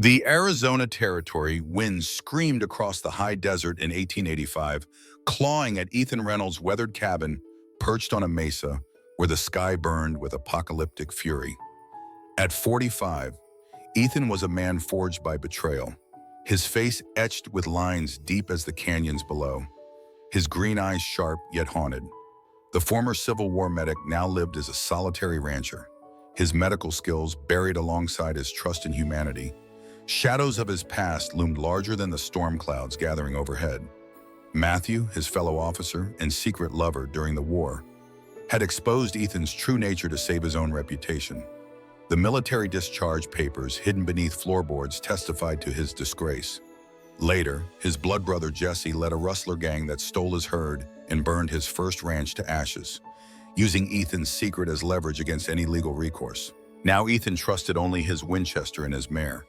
The Arizona Territory winds screamed across the high desert in 1885, clawing at Ethan Reynolds' weathered cabin perched on a mesa where the sky burned with apocalyptic fury. At 45, Ethan was a man forged by betrayal, his face etched with lines deep as the canyons below, his green eyes sharp yet haunted. The former Civil War medic now lived as a solitary rancher, his medical skills buried alongside his trust in humanity. Shadows of his past loomed larger than the storm clouds gathering overhead. Matthew, his fellow officer and secret lover during the war, had exposed Ethan's true nature to save his own reputation. The military discharge papers hidden beneath floorboards testified to his disgrace. Later, his blood brother Jesse led a rustler gang that stole his herd and burned his first ranch to ashes, using Ethan's secret as leverage against any legal recourse. Now Ethan trusted only his Winchester and his mare,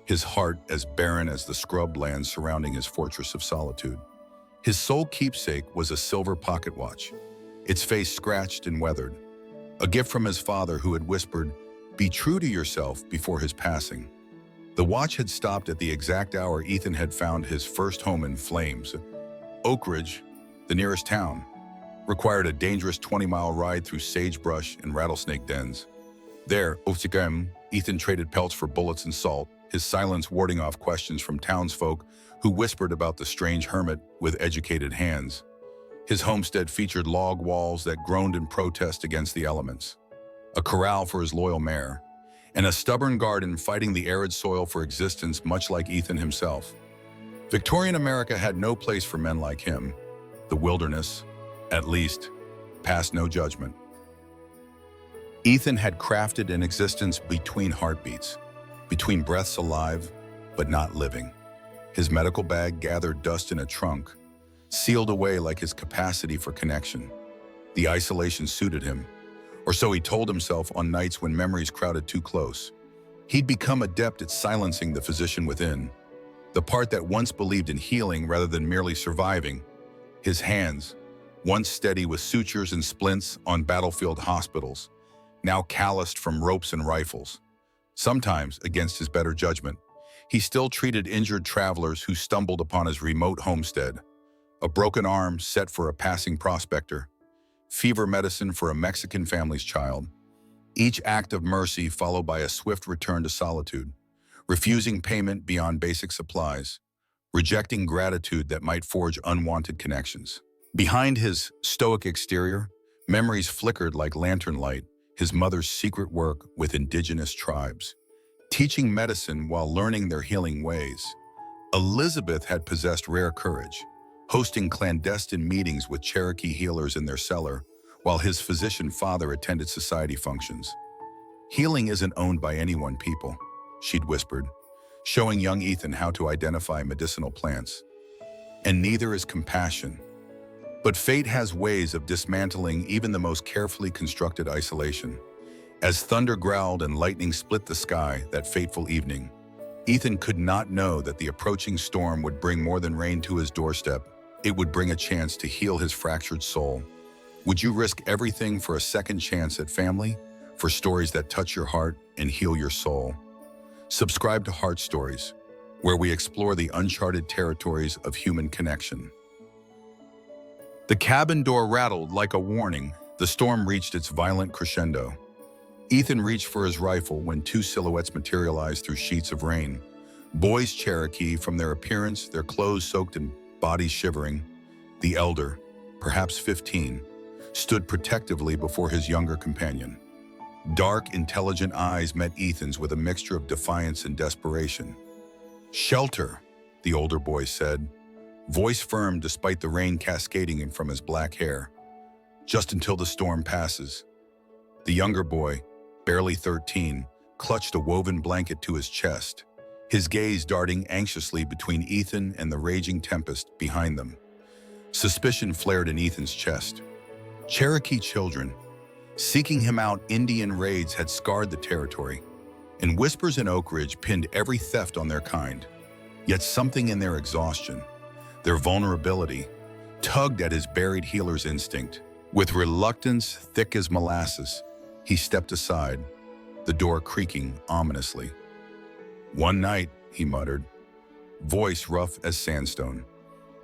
his heart as barren as the scrub lands surrounding his fortress of solitude. His sole keepsake was a silver pocket watch, its face scratched and weathered, a gift from his father who had whispered, "Be true to yourself," before his passing. The watch had stopped at the exact hour Ethan had found his first home in flames. Oak Ridge, the nearest town, required a dangerous 20-mile ride through sagebrush and rattlesnake dens. There, Ethan traded pelts for bullets and salt, his silence warding off questions from townsfolk who whispered about the strange hermit with educated hands. His homestead featured log walls that groaned in protest against the elements, a corral for his loyal mare, and a stubborn garden fighting the arid soil for existence, much like Ethan himself. Victorian America had no place for men like him. The wilderness, at least, passed no judgment. Ethan had crafted an existence between heartbeats, between breaths alive but not living. His medical bag gathered dust in a trunk, sealed away like his capacity for connection. The isolation suited him, or so he told himself on nights when memories crowded too close. He'd become adept at silencing the physician within, the part that once believed in healing rather than merely surviving. His hands, once steady with sutures and splints on battlefield hospitals, now calloused from ropes and rifles. Sometimes, against his better judgment, he still treated injured travelers who stumbled upon his remote homestead. A broken arm set for a passing prospector, fever medicine for a Mexican family's child. Each act of mercy followed by a swift return to solitude, refusing payment beyond basic supplies, rejecting gratitude that might forge unwanted connections. Behind his stoic exterior, memories flickered like lantern light, his mother's secret work with indigenous tribes, teaching medicine while learning their healing ways. Elizabeth had possessed rare courage, hosting clandestine meetings with Cherokee healers in their cellar, while his physician father attended society functions. "Healing isn't owned by any one people," she'd whispered, showing young Ethan how to identify medicinal plants. "And neither is compassion. But fate has ways of dismantling even the most carefully constructed isolation." As thunder growled and lightning split the sky that fateful evening, Ethan could not know that the approaching storm would bring more than rain to his doorstep. It would bring a chance to heal his fractured soul. Would you risk everything for a second chance at family, for stories that touch your heart and heal your soul? Subscribe to Heart Stories, where we explore the uncharted territories of human connection. The cabin door rattled like a warning. The storm reached its violent crescendo. Ethan reached for his rifle when two silhouettes materialized through sheets of rain. Boys Cherokee, from their appearance, their clothes soaked and bodies shivering. The elder, perhaps 15, stood protectively before his younger companion. Dark, intelligent eyes met Ethan's with a mixture of defiance and desperation. "Shelter," the older boy said, voice firm despite the rain cascading from his black hair. "Just until the storm passes." The younger boy, barely 13, clutched a woven blanket to his chest, his gaze darting anxiously between Ethan and the raging tempest behind them. Suspicion flared in Ethan's chest. Cherokee children, seeking him out, Indian raids had scarred the territory, and whispers in Oak Ridge pinned every theft on their kind. Yet something in their exhaustion, their vulnerability, tugged at his buried healer's instinct. With reluctance thick as molasses, he stepped aside, the door creaking ominously. "One night," he muttered, voice rough as sandstone.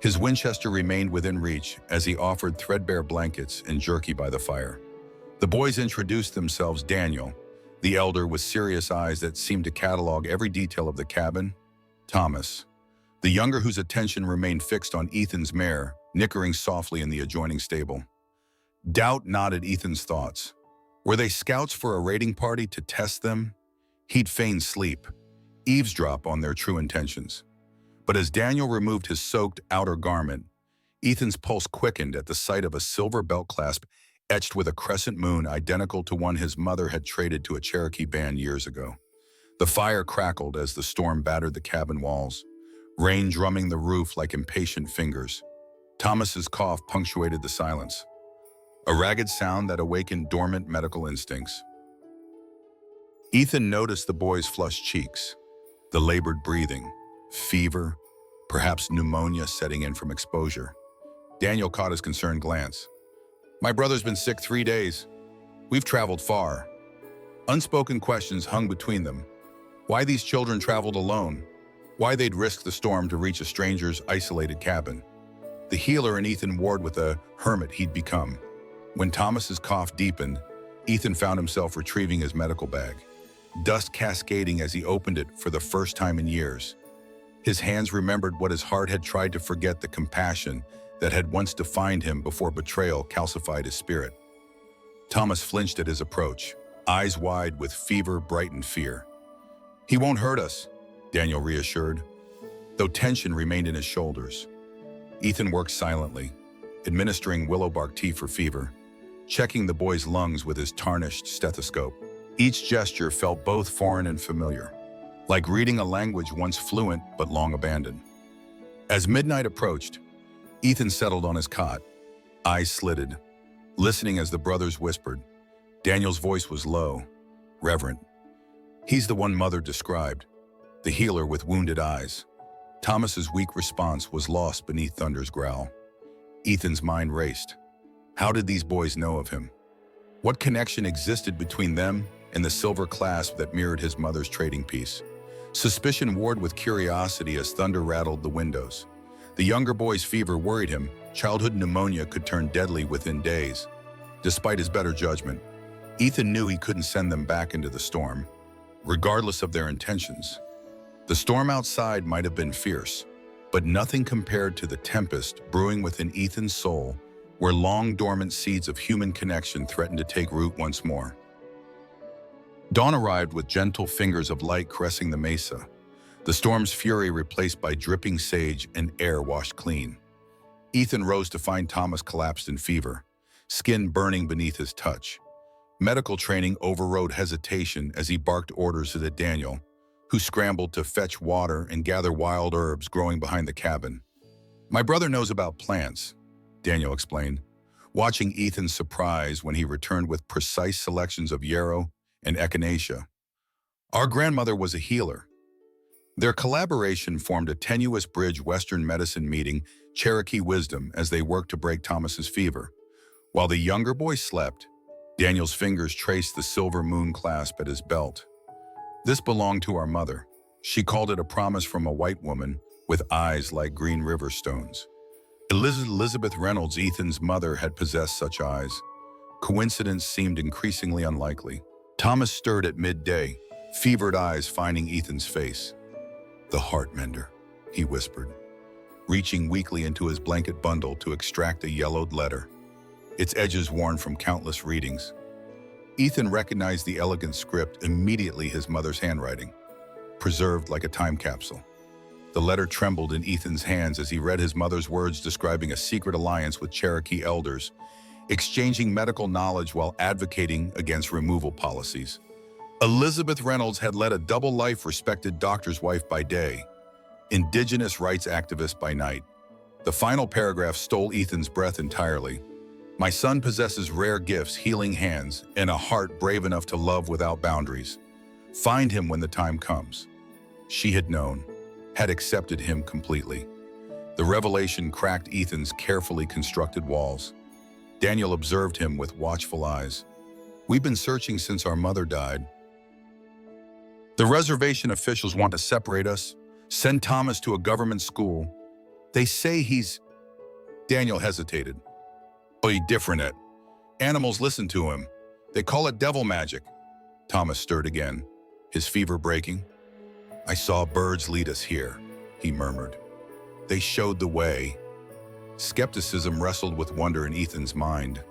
His Winchester remained within reach as he offered threadbare blankets and jerky by the fire. The boys introduced themselves. Daniel, the elder with serious eyes that seemed to catalog every detail of the cabin. Thomas, the younger whose attention remained fixed on Ethan's mare, nickering softly in the adjoining stable. Doubt nodded Ethan's thoughts. Were they scouts for a raiding party to test them? He'd feign sleep, eavesdrop on their true intentions. But as Daniel removed his soaked outer garment, Ethan's pulse quickened at the sight of a silver belt clasp etched with a crescent moon identical to one his mother had traded to a Cherokee band years ago. The fire crackled as the storm battered the cabin walls, rain drumming the roof like impatient fingers. Thomas's cough punctuated the silence, a ragged sound that awakened dormant medical instincts. Ethan noticed the boy's flushed cheeks, the labored breathing, fever, perhaps pneumonia setting in from exposure. Daniel caught his concerned glance. "My brother's been sick 3 days. We've traveled far." Unspoken questions hung between them. Why these children traveled alone? Why they'd risk the storm to reach a stranger's isolated cabin? The healer in Ethan warred with the hermit he'd become. When Thomas's cough deepened, Ethan found himself retrieving his medical bag, dust cascading as he opened it for the first time in years. His hands remembered what his heart had tried to forget, the compassion that had once defined him before betrayal calcified his spirit. Thomas flinched at his approach, eyes wide with fever brightened fear. "He won't hurt us," Daniel reassured, though tension remained in his shoulders. Ethan worked silently, administering willow bark tea for fever, checking the boy's lungs with his tarnished stethoscope. Each gesture felt both foreign and familiar, like reading a language once fluent but long abandoned. As midnight approached, Ethan settled on his cot, eyes slitted, listening as the brothers whispered. Daniel's voice was low, reverent. "He's the one Mother described, the healer with wounded eyes." Thomas's weak response was lost beneath Thunder's growl. Ethan's mind raced. How did these boys know of him? What connection existed between them and the silver clasp that mirrored his mother's trading piece? Suspicion warred with curiosity as thunder rattled the windows. The younger boy's fever worried him. Childhood pneumonia could turn deadly within days. Despite his better judgment, Ethan knew he couldn't send them back into the storm, regardless of their intentions. The storm outside might have been fierce, but nothing compared to the tempest brewing within Ethan's soul, where long dormant seeds of human connection threatened to take root once more. Dawn arrived with gentle fingers of light caressing the mesa, the storm's fury replaced by dripping sage and air washed clean. Ethan rose to find Thomas collapsed in fever, skin burning beneath his touch. Medical training overrode hesitation as he barked orders to Daniel, who scrambled to fetch water and gather wild herbs growing behind the cabin. "My brother knows about plants," Daniel explained, watching Ethan's surprise when he returned with precise selections of yarrow and echinacea. "Our grandmother was a healer." Their collaboration formed a tenuous bridge Western medicine meeting Cherokee wisdom as they worked to break Thomas's fever. While the younger boy slept, Daniel's fingers traced the silver moon clasp at his belt. "This belonged to our mother. She called it a promise from a white woman with eyes like green river stones." Elizabeth Reynolds, Ethan's mother, had possessed such eyes. Coincidence seemed increasingly unlikely. Thomas stirred at midday, fevered eyes finding Ethan's face. "The heart mender," he whispered, reaching weakly into his blanket bundle to extract a yellowed letter, its edges worn from countless readings. Ethan recognized the elegant script immediately, his mother's handwriting, preserved like a time capsule. The letter trembled in Ethan's hands as he read his mother's words describing a secret alliance with Cherokee elders, exchanging medical knowledge while advocating against removal policies. Elizabeth Reynolds had led a double life, respected doctor's wife by day, indigenous rights activist by night. The final paragraph stole Ethan's breath entirely. "My son possesses rare gifts, healing hands, and a heart brave enough to love without boundaries. Find him when the time comes." She had known, had accepted him completely. The revelation cracked Ethan's carefully constructed walls. Daniel observed him with watchful eyes. "We've been searching since our mother died." The reservation officials want to separate us, send Thomas to a government school. They say he's... Daniel hesitated. Oh, he's different, Ed. Animals listen to him. They call it devil magic. Thomas stirred again, his fever breaking. I saw birds lead us here, he murmured. They showed the way. Skepticism wrestled with wonder in Ethan's mind.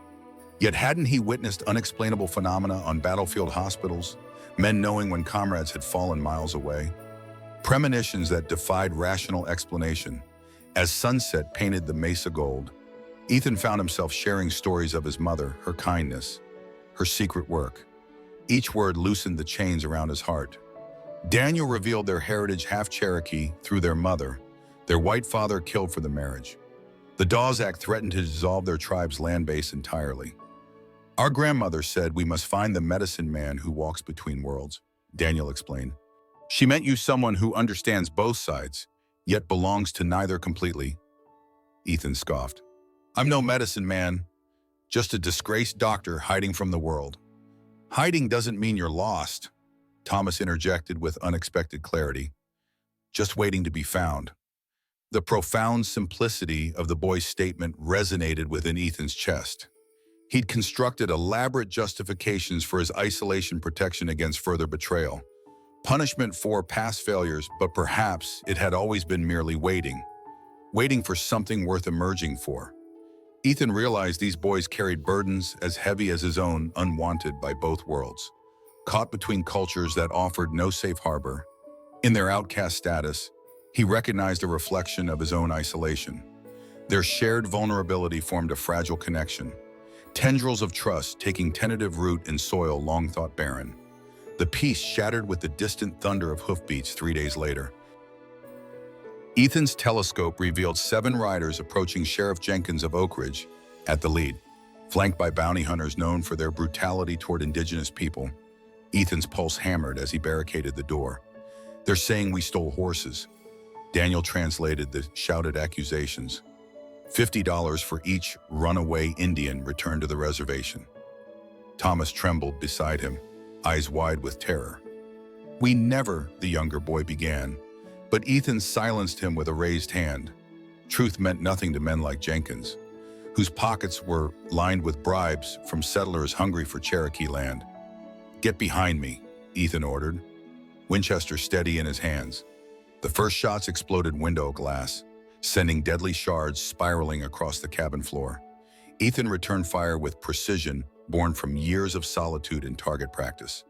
Yet hadn't he witnessed unexplainable phenomena on battlefield hospitals, men knowing when comrades had fallen miles away? Premonitions that defied rational explanation. As sunset painted the mesa gold, Ethan found himself sharing stories of his mother, her kindness, her secret work. Each word loosened the chains around his heart. Daniel revealed their heritage half Cherokee through their mother, their white father killed for the marriage. The Dawes Act threatened to dissolve their tribe's land base entirely. Our grandmother said we must find the medicine man who walks between worlds, Daniel explained. She meant you someone who understands both sides, yet belongs to neither completely. Ethan scoffed. I'm no medicine man, just a disgraced doctor hiding from the world. Hiding doesn't mean you're lost, Thomas interjected with unexpected clarity. Just waiting to be found. The profound simplicity of the boy's statement resonated within Ethan's chest. He'd constructed elaborate justifications for his isolation protection against further betrayal. Punishment for past failures, but perhaps it had always been merely waiting for something worth emerging for. Ethan realized these boys carried burdens as heavy as his own, unwanted by both worlds. Caught between cultures that offered no safe harbor. In their outcast status, he recognized a reflection of his own isolation. Their shared vulnerability formed a fragile connection. Tendrils of trust taking tentative root in soil long thought barren. The peace shattered with the distant thunder of hoofbeats 3 days later. Ethan's telescope revealed 7 riders approaching Sheriff Jenkins of Oak Ridge at the lead, flanked by bounty hunters known for their brutality toward indigenous people. Ethan's pulse hammered as he barricaded the door. They're saying we stole horses. Daniel translated the shouted accusations. $50 for each runaway Indian returned to the reservation. Thomas trembled beside him, eyes wide with terror. We never, the younger boy began, but Ethan silenced him with a raised hand. Truth meant nothing to men like Jenkins, whose pockets were lined with bribes from settlers hungry for Cherokee land. Get behind me, Ethan ordered, Winchester steady in his hands. The first shots exploded window glass, sending deadly shards spiraling across the cabin floor. Ethan returned fire with precision born from years of solitude and target practice.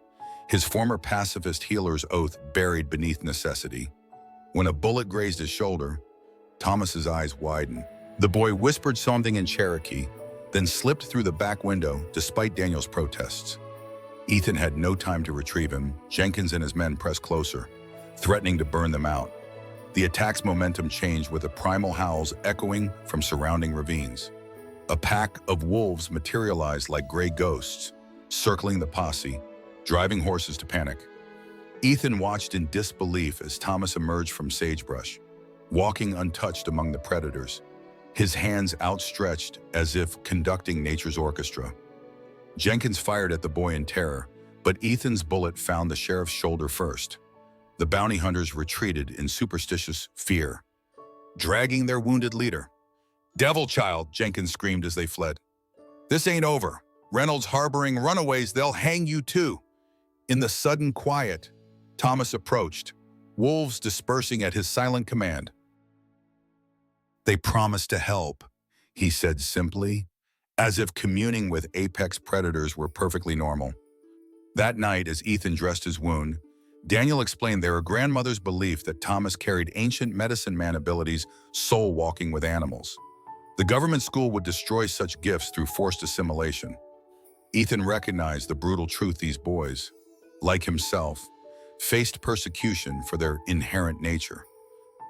His former pacifist healer's oath buried beneath necessity. When a bullet grazed his shoulder, Thomas's eyes widened. The boy whispered something in Cherokee, then slipped through the back window despite Daniel's protests. Ethan had no time to retrieve him. Jenkins and his men pressed closer, threatening to burn them out. The attack's momentum changed with the primal howls echoing from surrounding ravines. A pack of wolves materialized like gray ghosts, circling the posse, driving horses to panic. Ethan watched in disbelief as Thomas emerged from sagebrush, walking untouched among the predators, his hands outstretched as if conducting nature's orchestra. Jenkins fired at the boy in terror, but Ethan's bullet found the sheriff's shoulder first. The bounty hunters retreated in superstitious fear, dragging their wounded leader. Devil child, Jenkins screamed as they fled. This ain't over. Reynolds harboring runaways, they'll hang you too. In the sudden quiet, Thomas approached, wolves dispersing at his silent command. They promised to help, he said simply, as if communing with apex predators were perfectly normal. That night, as Ethan dressed his wound, Daniel explained their grandmother's belief that Thomas carried ancient medicine man abilities, soul walking with animals. The government school would destroy such gifts through forced assimilation. Ethan recognized the brutal truth these boys, like himself, faced persecution for their inherent nature.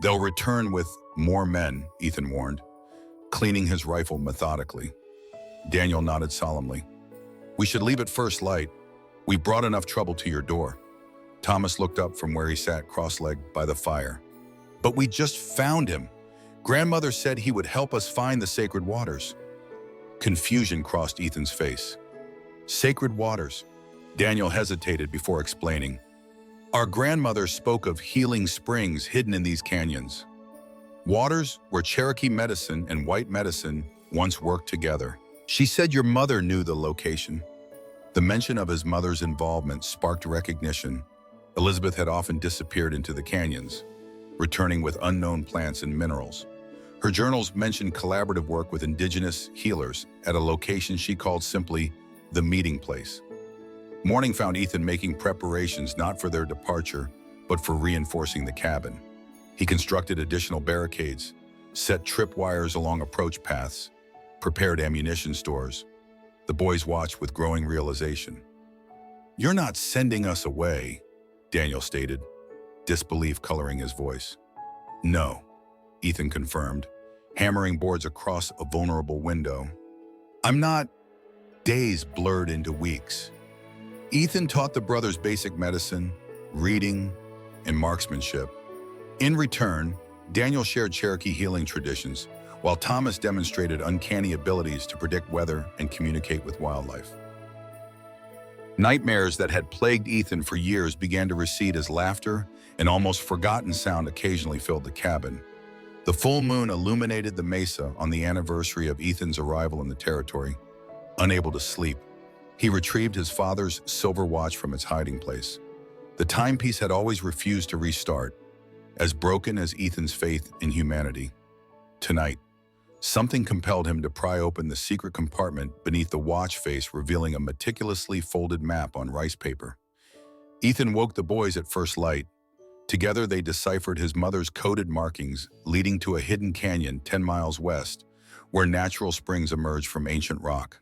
They'll return with more men, Ethan warned, cleaning his rifle methodically. Daniel nodded solemnly. We should leave at first light. We brought enough trouble to your door. Thomas looked up from where he sat cross-legged by the fire. But we just found him. Grandmother said he would help us find the sacred waters. Confusion crossed Ethan's face. Sacred waters. Daniel hesitated before explaining. Our grandmother spoke of healing springs hidden in these canyons, waters where Cherokee medicine and white medicine once worked together. She said your mother knew the location. The mention of his mother's involvement sparked recognition. Elizabeth had often disappeared into the canyons, returning with unknown plants and minerals. Her journals mentioned collaborative work with indigenous healers at a location she called simply the meeting place. Morning found Ethan making preparations not for their departure, but for reinforcing the cabin. He constructed additional barricades, set tripwires along approach paths, prepared ammunition stores. The boys watched with growing realization. "You're not sending us away," Daniel stated, disbelief coloring his voice. "No," Ethan confirmed, hammering boards across a vulnerable window. "I'm not." Days blurred into weeks. Ethan taught the brothers basic medicine, reading, and marksmanship. In return, Daniel shared Cherokee healing traditions, while Thomas demonstrated uncanny abilities to predict weather and communicate with wildlife. Nightmares that had plagued Ethan for years began to recede as laughter and almost forgotten sound occasionally filled the cabin. The full moon illuminated the mesa on the anniversary of Ethan's arrival in the territory. Unable to sleep, he retrieved his father's silver watch from its hiding place. The timepiece had always refused to restart, as broken as Ethan's faith in humanity. Tonight, something compelled him to pry open the secret compartment beneath the watch face, revealing a meticulously folded map on rice paper. Ethan woke the boys at first light. Together they deciphered his mother's coded markings leading to a hidden canyon 10 miles west, where natural springs emerged from ancient rock.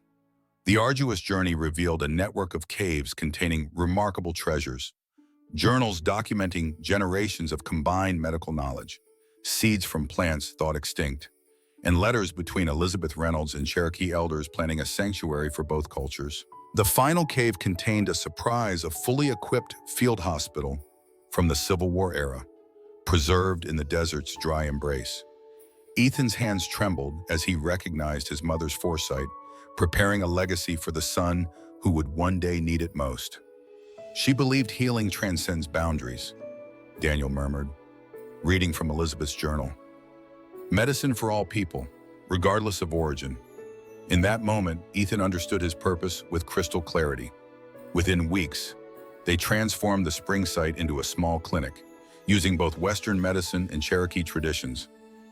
The arduous journey revealed a network of caves containing remarkable treasures, journals documenting generations of combined medical knowledge, seeds from plants thought extinct, and letters between Elizabeth Reynolds and Cherokee elders planning a sanctuary for both cultures. The final cave contained a surprise, a fully equipped field hospital from the Civil War era, preserved in the desert's dry embrace. Ethan's hands trembled as he recognized his mother's foresight, preparing a legacy for the son who would one day need it most. "She believed healing transcends boundaries," Daniel murmured, reading from Elizabeth's journal. "Medicine for all people, regardless of origin." In that moment, Ethan understood his purpose with crystal clarity. Within weeks, they transformed the spring site into a small clinic, using both Western medicine and Cherokee traditions.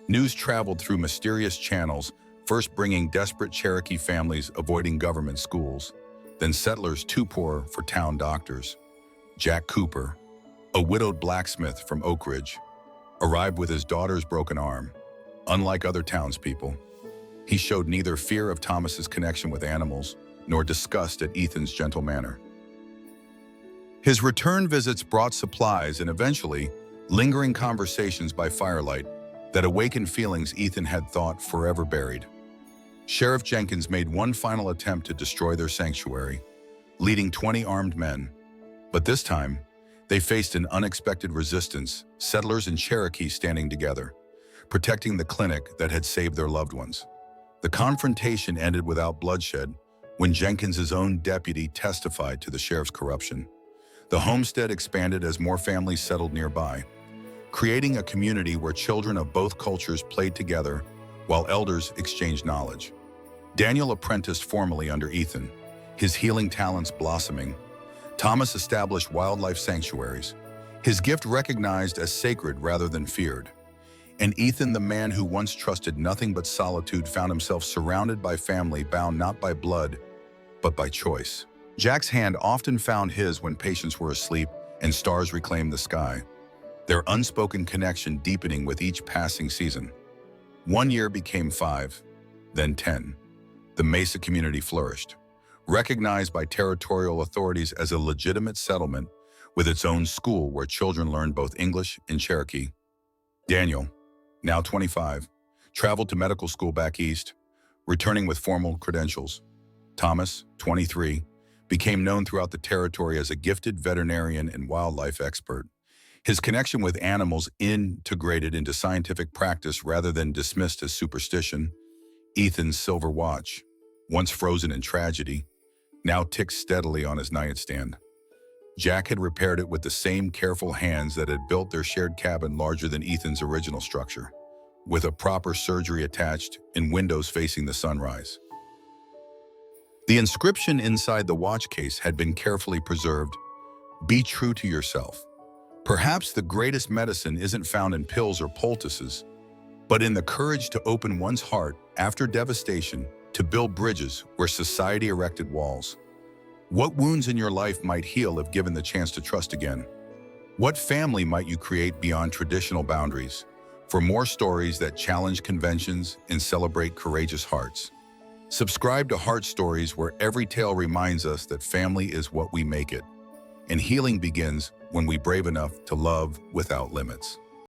News traveled through mysterious channels, first bringing desperate Cherokee families avoiding government schools, then settlers too poor for town doctors. Jack Cooper, a widowed blacksmith from Oak Ridge, arrived with his daughter's broken arm. Unlike other townspeople, he showed neither fear of Thomas's connection with animals nor disgust at Ethan's gentle manner. His return visits brought supplies and eventually lingering conversations by firelight that awakened feelings Ethan had thought forever buried. Sheriff Jenkins made one final attempt to destroy their sanctuary, leading 20 armed men. But this time, they faced an unexpected resistance, settlers and Cherokee standing together, protecting the clinic that had saved their loved ones. The confrontation ended without bloodshed when Jenkins's own deputy testified to the sheriff's corruption. The homestead expanded as more families settled nearby, creating a community where children of both cultures played together while elders exchanged knowledge. Daniel apprenticed formally under Ethan, his healing talents blossoming. Thomas established wildlife sanctuaries, his gift recognized as sacred rather than feared. And Ethan, the man who once trusted nothing but solitude, found himself surrounded by family bound not by blood, but by choice. Jack's hand often found his when patients were asleep and stars reclaimed the sky, their unspoken connection deepening with each passing season. 1 year became 5, then 10. The Mesa community flourished, recognized by territorial authorities as a legitimate settlement with its own school where children learned both English and Cherokee. Daniel, now 25, traveled to medical school back east, returning with formal credentials. Thomas, 23, became known throughout the territory as a gifted veterinarian and wildlife expert. His connection with animals integrated into scientific practice rather than dismissed as superstition. Ethan's silver watch, once frozen in tragedy, now ticked steadily on his nightstand. Jack had repaired it with the same careful hands that had built their shared cabin larger than Ethan's original structure, with a proper surgery attached and windows facing the sunrise. The inscription inside the watch case had been carefully preserved. Be true to yourself. Perhaps the greatest medicine isn't found in pills or poultices, but in the courage to open one's heart after devastation, to build bridges where society erected walls. What wounds in your life might heal if given the chance to trust again? What family might you create beyond traditional boundaries? For more stories that challenge conventions and celebrate courageous hearts, subscribe to Heart Stories, where every tale reminds us that family is what we make it, and healing begins when we brave enough to love without limits.